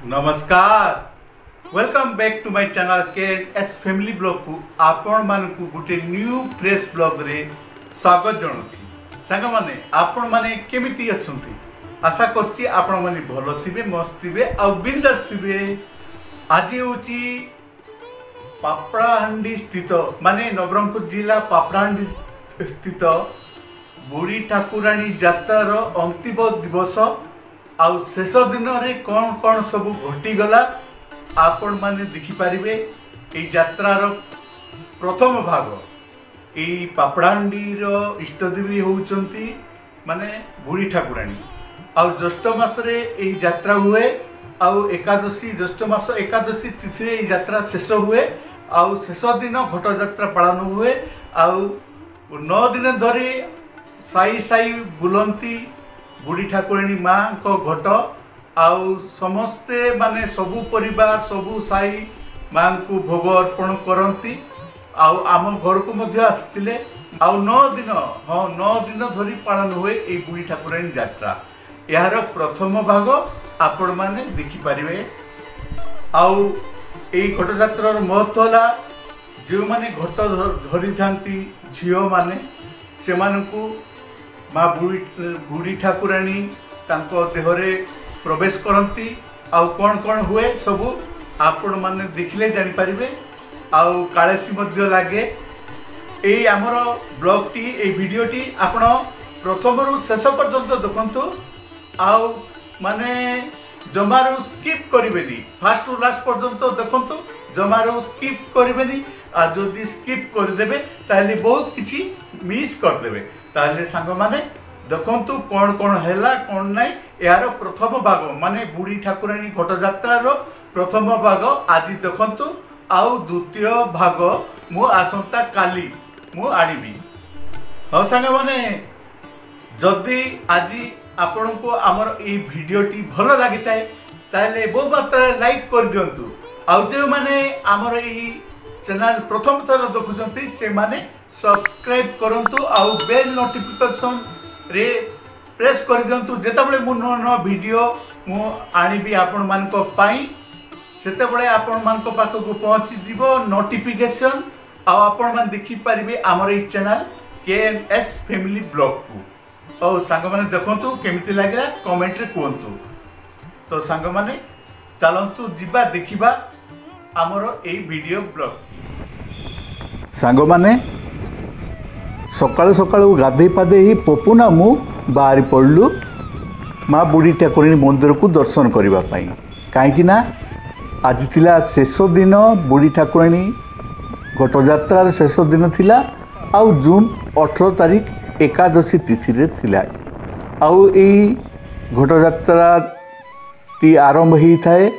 नमस्कार welcome back to my channel K S family blog को आपण मानकु गुटे न्यू फ्रेश ब्लॉग रे स्वागत जणाउछि। संग माने आपण माने केमिति अछंती आशा करछि आपण माने भलो थिबे मस्त थिबे आ बिंदास थिबे। आज होछि पापड़ाहांडी स्थित माने नवरंगपुर जिला पापड़ाहांडी स्थित बुढ़ी ठाकुराणी यात्रार अंतिम दिवस आउ शेष दिन रे कौन कौन सब घटीगला आपण माने देखिपारे। ये यात्रार प्रथम भाग यही पापड़ाहांडीर इष्टदेवी होउचंती माने बुढ़ी ठाकुराणी। आउ ज्येष्ठ मासरे यही यात्रा हुए आउ एकादशी ज्येष्ठ मास एकादशी तिथि रे यात्रा शेष हुए आउ शेष दिन घट यात्रा पालन हुए आउ 9 दिन धरी साई साई बुलंती बुढ़ी ठाकुराणी माँ को घट आउ समस्ते माने सबु परिवार सबु साई माँ को भोग अर्पण करती आउ आम घर को मध्य आसतिले आउ 9 दिन धरी पालन हुए ये बुढ़ी ठाकुराणी यात्रा। यार प्रथम भाग आपण माने देखि पारिबे। आउ ये घट यात्रार महत्व है जो माने घट धरी थांती झियो माने से मानकु माँ बुढ़ी ठाकुराणी तांको देहरे प्रवेश करती आउ कौन कौन हुए सबू आपण माने देखिले जानि पारिबे। आउ कालेसी मध्य लागे एई आमर blog T A video T आपण प्रथम रु शेष पर्यंत देखंतु आउ माने जमारू स्किप करिवेनी फास्ट टू लास्ट पर्यंत देखंतु जमारू स्किप करिवेनी आ जदि स्किप करदेबे ताहले बहुत किछि मिस करदेबे। ताहले सांग माने देखंतु कौन कौन हैला कौन नाई यार प्रथम भाग माने बुढ़ी ठाकुराणी घट यात्रार प्रथम भाग आज देखंतु आउ द्वितीय भाग मु आसंता काली मु आनिबी। हो सांग माने जदि आज आपण को आमर ए वीडियोटी भल लगी थाए ताहले बहु मात्रा लाइक कर दियंतु आउ जे माने आमर ए चैनल प्रथम थर देखुचंती से माने सब्सक्राइब करंतु आउ बेल नोटिफिकेशन रे प्रेस कर दियंतु जेतेबेले मु न वीडियो मु आनिबी आपण मानको पाई सेतेबेले आपण मानको पाखकु पहुंची दिबो नोटिफिकेशन आउ आपण मान देखि परिबे हमर ए चैनल केएनएस फैमिली ब्लॉग को। और सांग माने देखंतु केमिति लागला कमेंट रे कहंतु। तो सांग माने चलंतु जिबा देखिबा हमर ए वीडियो ब्लॉग। सांग माने सकाळु सकाळु गाधे पाधे ही पपुना मु बाहरी पड़लु माँ बुढ़ी ठाकुराणी मंदिर को दर्शन करने पाई। कहीं आज थिला शेष दिन बुढ़ी ठाकुराणी घट यात्रार शेष दिन थिला आउ जून 18 तारीख एकादशी तिथि रे थिला आउ एई घट यात्रा टी आरंभ ही थाए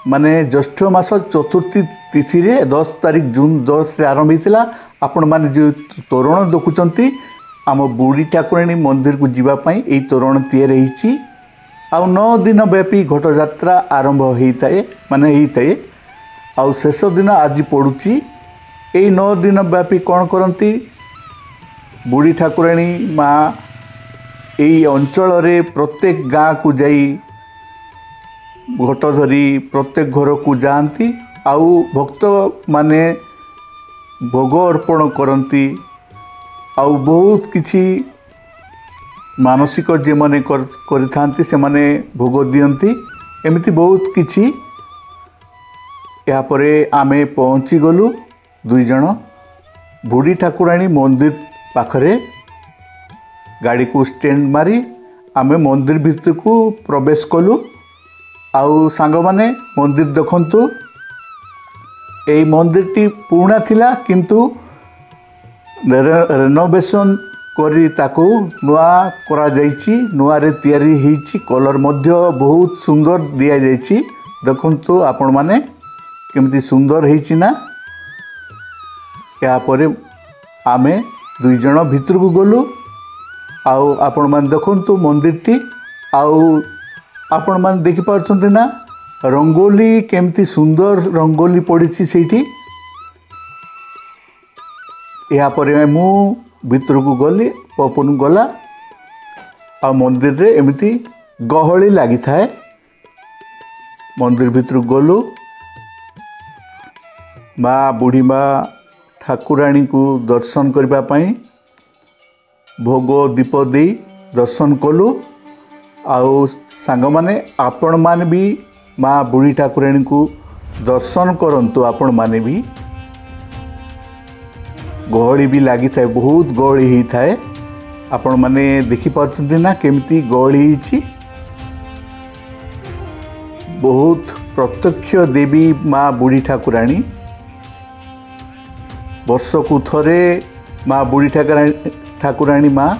माने ज्येष्ठ मास चतुर्थी तिथि रे 10 तारीख जून 10 रे आरंभ होता। आपण माने जो तोरण देखुचंती आम बुढ़ी ठाकुराणी मंदिर को जीवा पई एई तोरण तैयार होईची आउ 9 दिन व्यापी घट यात्रा आरंभ होता है माने होता है आउ शेष दिन आज पड़ुची। एई 9 दिन व्यापी कौन करती बुढ़ी ठाकुराणी माँ एई अंचल रे प्रत्येक गाँ को जाई घट धरी प्रत्येक घर को जाती आउ भक्त माने भोग अर्पण करती आउ बहुत किछि मानसिक जे माने करिथांती से माने भोग दियंती एमिति बहुत किछि। या परे आमे पहुँची गलु 2 जण बुढ़ी ठाकुराणी मंदिर पाखरे गाड़ी को स्टैंड मारी आमे मंदिर भीतर को प्रवेश कलु। आउ सांग माने मंदिर देखंतु एई मंदिर टी पुराना थिला किंतु रेनोवेशन करी ताकू नुआ करा जाइची नुआ रे तैयारी होईची कलर मध्य बहुत सुंदर दिया जाइची। देखंतु आपण माने केमती सुंदर होईची ना। या परे आमे 2 जण भीतर को गलु आउ आपण माने देखंतु मंदिर टी आउ आपण माने देखि पारछंती ना रंगोली केमती सुंदर रंगोली पड़ी सेठी। या परे मु भीतर को गली पपन गला आ मंदिर रे एमती गहली लगी थाए मंदिर भितर गलु माँ बुढ़ी माँ ठाकुराणी को दर्शन करने भोग दीप दे दर्शन कलु। आउ सांग माने आपण माने भी माँ बुढ़ी ठाकुराणी को दर्शन करंतु। आपण माने भी गहली भी लगी थाए, बहुत गहली ही थाए। आपण माने देखि पारछन्ती ना केमती गहली हिची। बहुत प्रत्यक्ष देवी माँ बुढ़ी ठाकुराणी। वर्ष को थरे माँ बुढ़ी ठाकुराणी माँ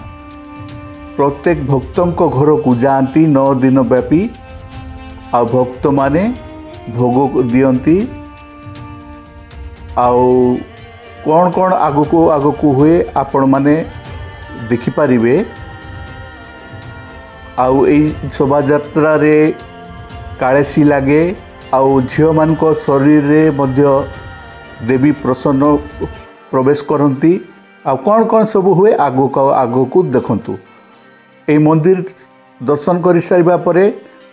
प्रत्येक भक्तों को घर को जाती 9 दिन व्यापी। आ भक्त माने भोग दियंती। आउ कौन कौन आगु को हुए आपण माने देखिपारे। आउ एई शोभा यात्रा रे कालेसी लगे। आउ झील मान शरीर रे मध्य देवी प्रसन्न प्रवेश करती। आ कौन कौन सब हुए आगु को देखंतु। ए मंदिर दर्शन कर सारिबा परे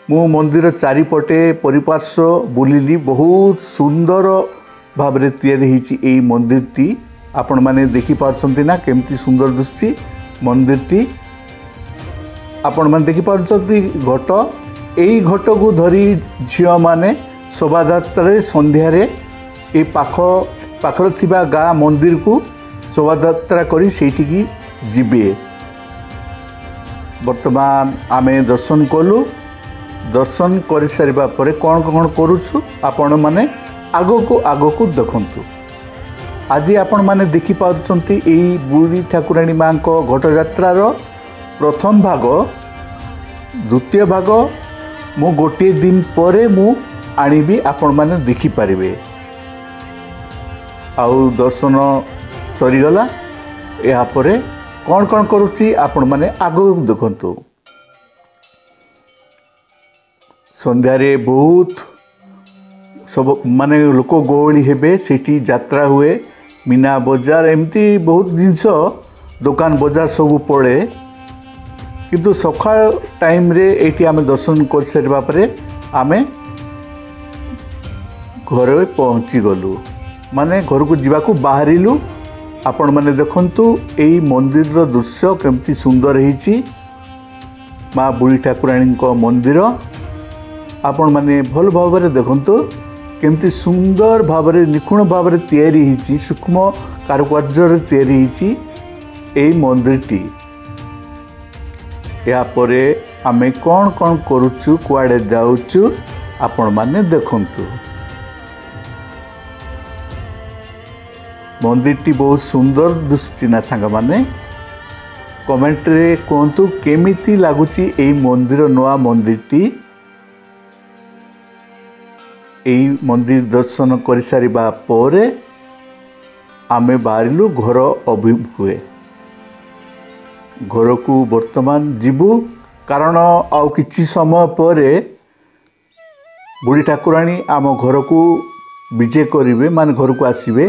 मु मंदिर चारिपटे परिपार्श्व बुलिली। बहुत सुंदर भाव रे तैयारी होईची एई मंदिरटी। आपण माने देखि पारछन्ती ना केमती सुंदर दुस्ती मंदिरटी। आपण माने देखि पारछन्ती घट। एई घट को धरी झियो माने शोभा यात्रा संध्या रे ए पाखर थिबा गाँ मंदिर को शोभा यात्रा करी सेठी जिबे। वर्तमान आमे दर्शन कलु। दर्शन कर सारिबा परे कौन कौन करूछु आपण माने आगो को देखंतु। आज आपण माने देखि पाउछन्ती एई बुढ़ी ठाकुराणी माँ को घट यात्रार प्रथम भाग। द्वितीय भाग मु गोटे दिन परे मु आनिबी, आपण माने देखि पारिबे। आउ दर्शन सरीगला। या परे कौन कौन करूची आपण माने आगो देखंतु। संध्यारे बहुत सब माने लोक गहली हेबे। सेठी यात्रा हुए, मीना बजार एमती बहुत जिनस दुकान बजार सब पड़े। किंतु सकाळ टाइम रे एठी आमे दर्शन कर सारिबा परे आमे घर पहुँची गलु। माने घर को जीवा को बाहरिलु। आपण माने देखंतु एई मंदिर रो दृश्य केमती सुंदर हिची। माँ बुढ़ी ठाकुराणी को मंदिर आपण माने भल भाव रे देखंतु केमती सुंदर भाव रे निखुण भाव रे तैयारी हिची। सूक्ष्म कारुकार्य रे तैयारी हिची एई मंदिरटी। या परे आमे कौन कौन करूछु, कुआडे जाउछु आपण माने देखंतु। मंदिरटी बहुत सुंदर दुसची ना सांग माने। कमेंट रे कहतु केमिति लागुची एई मंदिर नवा मंदिरटी। एई मंदिर दर्शन कर सारिबा परे आमे बाहरिलु घर अभिमुखे। घर को वर्तमान जीवु कारण आउ किछि समय परे बुढ़ी ठाकुराणी आम घर को विजय करिवे, मान घर को आसीबे।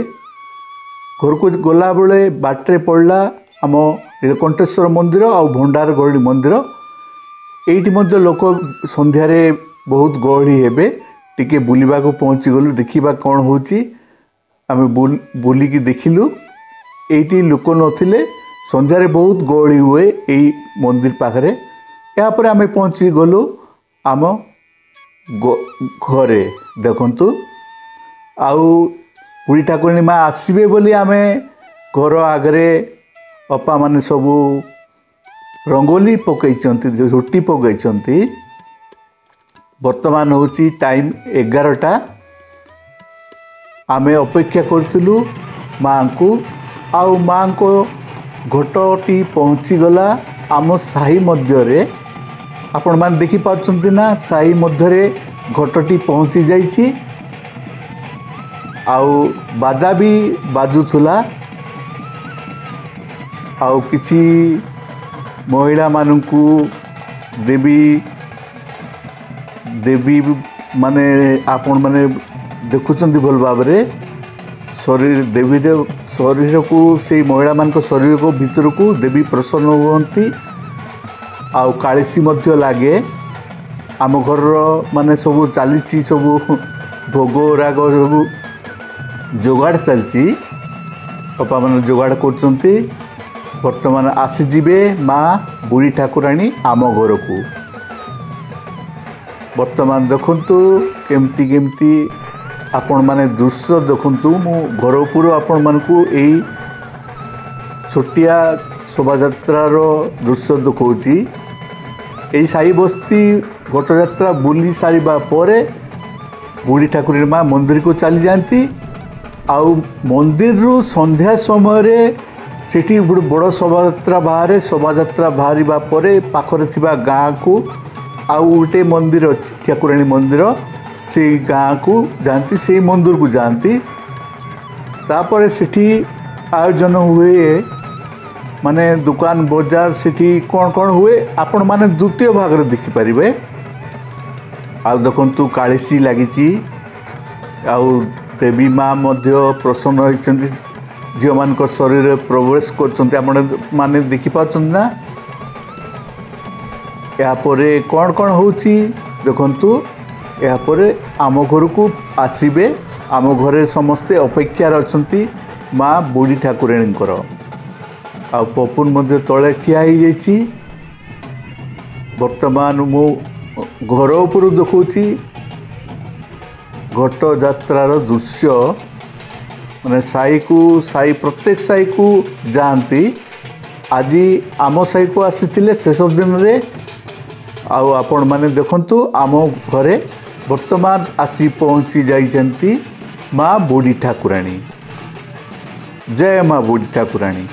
घर को गला बेले बाटरे पड़ला आम नीलकंठेश्वर मंदिर आ भंडार गहली मंदिर। एइटी मध्य लोक संध्यारे बहुत गहली हेबे। टिके बुलिबा को पहुँची गलु, देखिबा कौन होची। आमे बुलिकी देखिलु एइटी लोक नथिले। संध्यारे बहुत गहली हुए एई मंदिर पाखरे। या पर आमे पहुँची गलु आम घरे। देखंतु आउ बुढ़ी ठाकुराणी माँ आसबे बोली आमे घर आगरे अपा माने सबू रंगोली पकईचंती, झोटी पकईचंती। वर्तमान होची टाइम 11टा। आमे अपेक्षा करथिलु माँ को। आउ माँ को घटटी पहुँची गला आम साही मध्य रे। आपण मान देखि पाछंती ना साही मध्य रे घटटी पहुँची जाइछि। आउ बाजा भी बाजुथुला। आउ किछि महिला मानकू देवी माने आपण माने देखुचंती भल भाव रे। शरीर देवी शरीर को से महिला मान शरीर को भीतर को देवी प्रसन्न हुअंती। आउ कालिसी मध्य लागे। आम घर माने सब चली सब भोग राग सब जोगाड़ चलती बापा मैंने जोगाड़ कर बर्तमान आसीजे माँ बुढ़ी ठाकुराणी आम घर को बर्तमान देखंतु केमती केमती आपण माने दृश्य देखंतु मु घर उपर आपण मानकू एई छोटिया शोभायात्रार दृश्य देखौची एई साई बस्ती घटयात्रा बुली सारिबा परे बुढ़ी ठाकुराणी माँ मंदिर को चली जाती आउ मंदिर रु संध्या समय रे सेठी बड़ शोभायात्रा बाहर परे पाखरे थिबा गाँ को आउ गोटे मंदिर अच्छी ठाकुराणी मंदिर से गाँ को जाती से मंदिर को जाती तापर सेठी आयोजन हुए माने दुकान बाजार सेठी कौन कौन हुए आपण माने द्वितीय भाग रे देखि परिबे आ देखंतु कालीसी लागिची आउ देवी माँ मध्य प्रसन्न होइछन्ती झियो मानक शरीर रे प्रवेश करछन्ती आपण माने देखि पाछन ना यापर कौन कौन होची देखंतु यापर आम घर को आसीबे आम घरे समस्ते अपेक्षार अछंती माँ बुढ़ी ठाकुराणींकर आ पपुन मध्य तले ठिया हो जाइछि वर्तमान मु घर उपर देखुची घट यात्रार दृश्य माने साई प्रत्येक साई को जाती आज आम साई को आसीथिले शेष दिन रे आउ आपण माने देखंतु आम घरे वर्तमान आसी पहुँची जाइछन्ती माँ बुढ़ी ठाकुराणी। जय माँ बुढ़ी ठाकुराणी।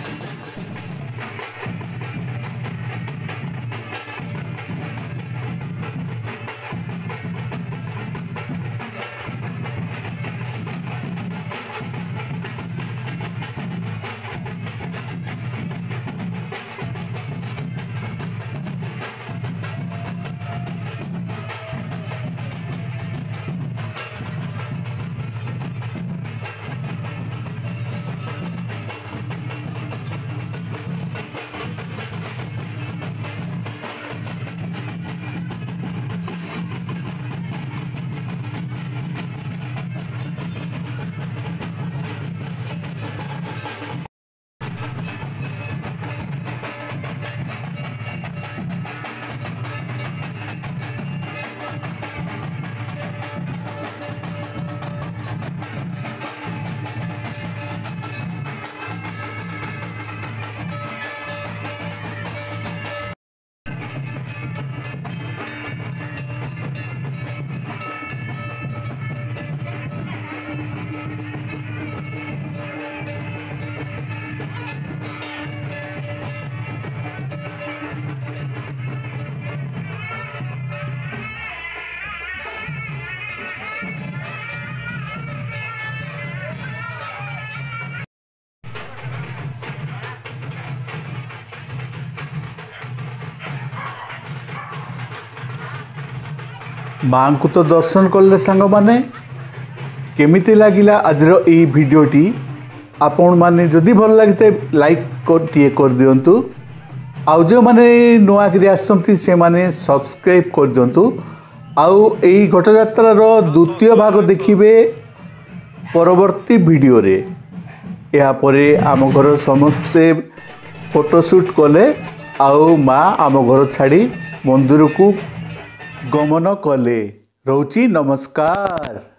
माँ को तो दर्शन कले सांग माने केमिति लागिला आजर ई भिडियोटी आपण माने जदि भल लगे लाइक कर दियंतु आउ जो माने नुआ करी आसछंती से माने सब्सक्राइब कर दियंतु आउ एई घटयात्रार द्वितीय भाग देखिबे परवर्ती भिडियो रे। या परे आम घर समस्ते फोटोशूट कले आउ माँ आम घर छाड़ी मंदिर को गमन कले। रोची नमस्कार।